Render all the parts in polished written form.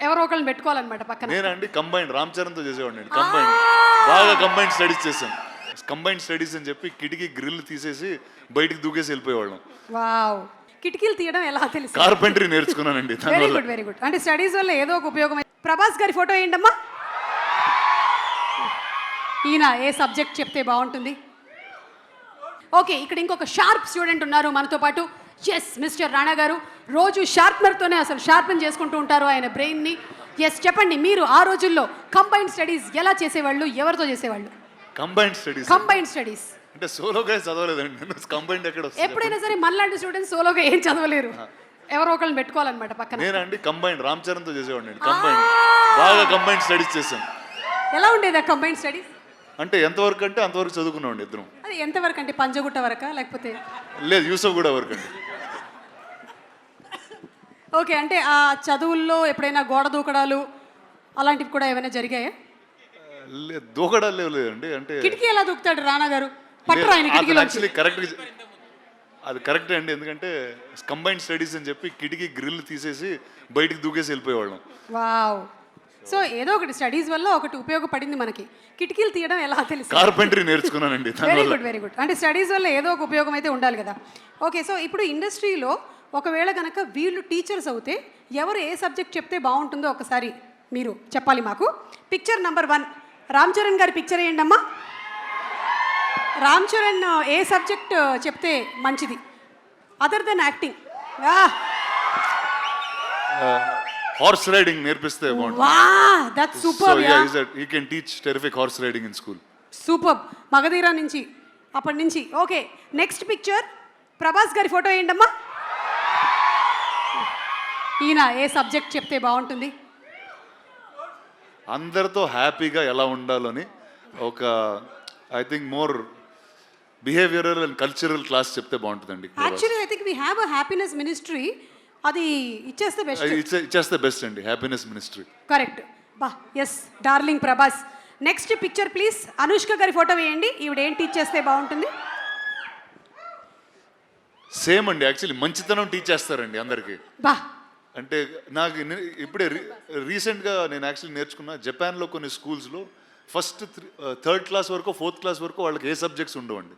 ఎవరో ఒకళ్ళని పెట్టుకోవాలన్నమాట పక్కన. నేనండి కంబైండ్ రామ్ చరణ్తో చేసేవాడిని. కంబైండ్ బాగా కంబైండ్ స్టడీస్ చేశాను. కంబైండ్ స్టడీస్ అని చెప్పి కిటికీ గ్రిల్ తీసేసి బయటికి దూకేసి వెళ్ళిపోయేవాళ్ళం. వావ్, కిటికీలు తీయడం ఎలా తెలుసు? కార్పెంటరీ నేర్చుకున్నానండి. Very good, very good. అంటే స్టడీస్ వల్ల ఏదో ఒక ఉపయోగం. ప్రభాస్ గారి ఫోటో వేయండమ్మా. ఈయన ఏ సబ్జెక్ట్ చెప్తే బాగుంటుంది? ఓకే, ఇక్కడ ఇంకొక షార్ప్ స్టూడెంట్ ఉన్నారు మనతో పాటు. ఎస్, మిస్టర్ రాణా గారు రోజు షార్ప్నర్తోనే అసలు షార్పెన్ చేసుకుంటూ ఉంటారు ఆయన బ్రెయిన్ని. ఎస్, చెప్పండి, మీరు ఆ రోజుల్లో కంబైన్డ్ స్టడీస్ ఎలా చేసేవాళ్ళు, ఎవరితో చేసేవాళ్ళు? కంబైన్డ్ స్టడీస్ కంబైన్డ్ స్టడీస్ అంటే సోలోగా చదవలేదండి. కంబైన్డ్ ఎక్కడ వస్తుంది? ఎప్పుడైనా సరే మనలాంటి స్టూడెంట్స్ సోలోగా ఏం చదవలేరు, ఎవరో ఒకళ్ళని పెట్టుకోవాలన్నమాట పక్కన. నేనండి కంబైండ్ రామ్ చరణ్తో చేసేవాడిని. కంబైండ్ బాగా కంబైండ్ స్టడీస్ చేశాను. ఎలా ఉండేది ఆ కంబైన్డ్ స్టడీస్? అంటే ఎంతవరకు అంటే అంతవరకు చదువుకున్నామండి ఇద్దరం. అది ఎంతవరకు అంటే పంజగుట్ట వరకా లేకపోతే? లేదు, యూసఫ్ కూడా వరకు అండి. ఓకే, అంటే ఆ చదువుల్లో ఎప్పుడైనా గోడ దూకడాలు అలాంటివి కూడా ఏమైనా జరిగాయా? లేదు, దూకడాలు లేదండి. అంటే కిటికీ ఎలా దూకుతాడు రాణా గారు? పట్టరు ఆయన కిటికీలో. యాక్చువల్లీ అది కరెక్టే అండి. ఎందుకంటే కంబైన్డ్ స్టడీస్ అని చెప్పి కిటికీ గ్రిల్ తీసేసి బయటికి దూకేసి వెళ్ళిపోయేవాళ్ళం. వావ్, సో ఏదో ఒకటి స్టడీస్ వల్ల ఒకటి ఉపయోగపడింది మనకి. కిటికీలు తీయడం ఎలా తెలుసు? కార్పెంటరీ నేర్చుకున్నానండి. Very good, very good. అంటే స్టడీస్ వల్ల ఏదో ఒక ఉపయోగం అయితే ఉండాలి కదా. ఓకే, సో ఇప్పుడు ఇండస్ట్రీలో ఒకవేళ కనుక వీళ్ళు టీచర్స్ అవుతే ఎవరు ఏ సబ్జెక్ట్ చెప్తే బాగుంటుందో ఒకసారి మీరు చెప్పాలి మాకు. పిక్చర్ నెంబర్ 1, రామ్ చరణ్ గారి పిక్చర్ వేయండమ్మా. రామ్ చరణ్ ఏ సబ్జెక్ట్ చెప్తే మంచిది other than acting? Horse riding నేర్పిస్తే బాగుంటుంది. వాహ్, that's super. He can teach terrific horse riding in school. Super. Magadheera నుంచి అప్పటి నుంచి. ఓకే, నెక్స్ట్ పిక్చర్ ప్రభాస్ గారి ఫోటో వేయండమ్మా. ఈయన ఏ సబ్జెక్ట్ చెప్తే బాగుంటుంది? అందరితో హ్యాపీగా ఎలా ఉండాలని ఒక I think more behavioral and cultural class చెప్తే బాగుంటుందండి. Actually I think we have a happiness ministry. అది ఇచ్చేస్తే బెస్ట్. ఇచ్చేస్తే బెస్ట్ అండి, హ్యాపీనెస్ మినిస్ట్రీ. కరెక్ట్. బా, yes, darling Prabhas. Next picture please. Anushka గారి ఫోటో వేయండి. ఈవిడ ఏం టీచ్ చేస్తే బాగుంటుంది? సేమ్ అండి, యాక్చువల్లీ మంచితనం టీచ్ చేస్తారండి అందరికీ. బా, అంటే నాకు ఇప్పుడే రీసెంట్గా నేను యాక్చువల్లీ నేర్చుకున్న జపాన్లో కొన్ని స్కూల్స్లో ఫస్ట్ 3rd క్లాస్ వరకు 4th క్లాస్ వరకు వాళ్ళకి ఏ సబ్జెక్ట్స్ ఉండవండి.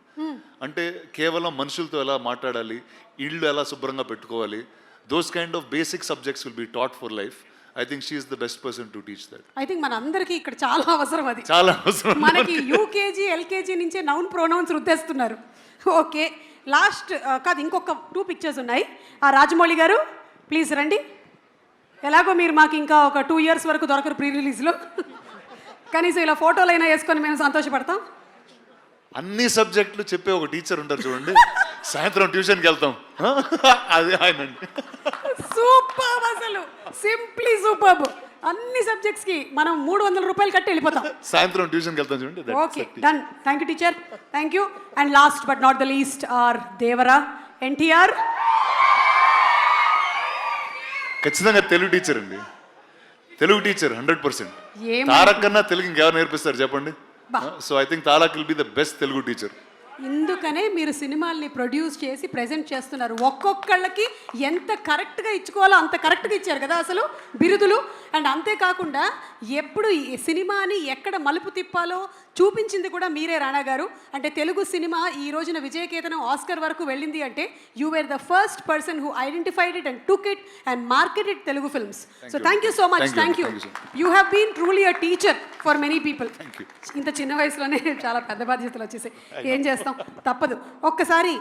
అంటే కేవలం మనుషులతో ఎలా మాట్లాడాలి, ఇళ్ళు ఎలా శుభ్రంగా పెట్టుకోవాలి, those kind of basic subjects will be taught for life. I think she is the best person to teach that. I think మన అందరికీ ఇక్కడ చాలా అవసరం అది. చాలా అవసరం. మనకి యూకేజీ ఎల్కేజీ నుంచే నౌన్ ప్రొనౌన్స్ రుద్దేస్తున్నారు. ఓకే, లాస్ట్ కాదు, ఇంకొక 2 పిక్చర్స్ ఉన్నాయి. ఆ రాజమౌళి గారు ప్లీజ్ రండి. ఎలాగో మీరు మాకు ఇంకా ఒక 2 years వరకు దొరకరు ప్రీ రిలీజ్లో. కనీసం ఇలా ఫోటోలు అయినా వేసుకొని మేము సంతోషపడతాం. అన్ని సబ్జెక్టులు చెప్పే ఒక టీచర్ ఉంటారు చూడండి, సాయంత్రం ట్యూషన్కి వెళ్తాం, అదే ఆయన. సూపర్, అసలు సింప్లీ సూపర్. అన్ని సబ్జెక్ట్స్కి మనం 300 రూపాయలు కట్టి వెళ్ళిపోతాం. సాయంత్రం ట్యూషన్కి వెళ్తాం చూడండి. Okay, done. Thank you teacher, thank you. And last but not the least our Devara NTR. ఖచ్చితంగా తెలుగు టీచర్ అండి, తెలుగు టీచర్ 100%. తారక్ కన్నా తెలుగు ఇంకెవరు నేర్పిస్తారు చెప్పండి? So I think Tarak will be the best Telugu teacher. ఇందుకనే మీరు సినిమాల్ని ప్రొడ్యూస్ చేసి ప్రెజెంట్ చేస్తున్నారు. ఒక్కొక్కళ్ళకి ఎంత కరెక్ట్గా ఇచ్చుకోవాలో అంత కరెక్ట్గా ఇచ్చారు కదా అసలు బిరుదులు. అండ్ అంతేకాకుండా ఎప్పుడు ఈ సినిమాని ఎక్కడ మలుపు తిప్పాలో చూపించింది కూడా మీరే రాణా గారు. అంటే తెలుగు సినిమా ఈ రోజున విజయకేతనం ఆస్కర్ వరకు వెళ్ళింది అంటే you were the first person who identified it and took it and marketed Telugu films. So thank you so much. Thank you. You have been truly a teacher for many people. ఇంత చిన్న వయసులోనే చాలా పెద్ద బాధ్యతలు వచ్చేసాయి. ఏం చేస్తాం, తప్పదు. ఒక్కసారి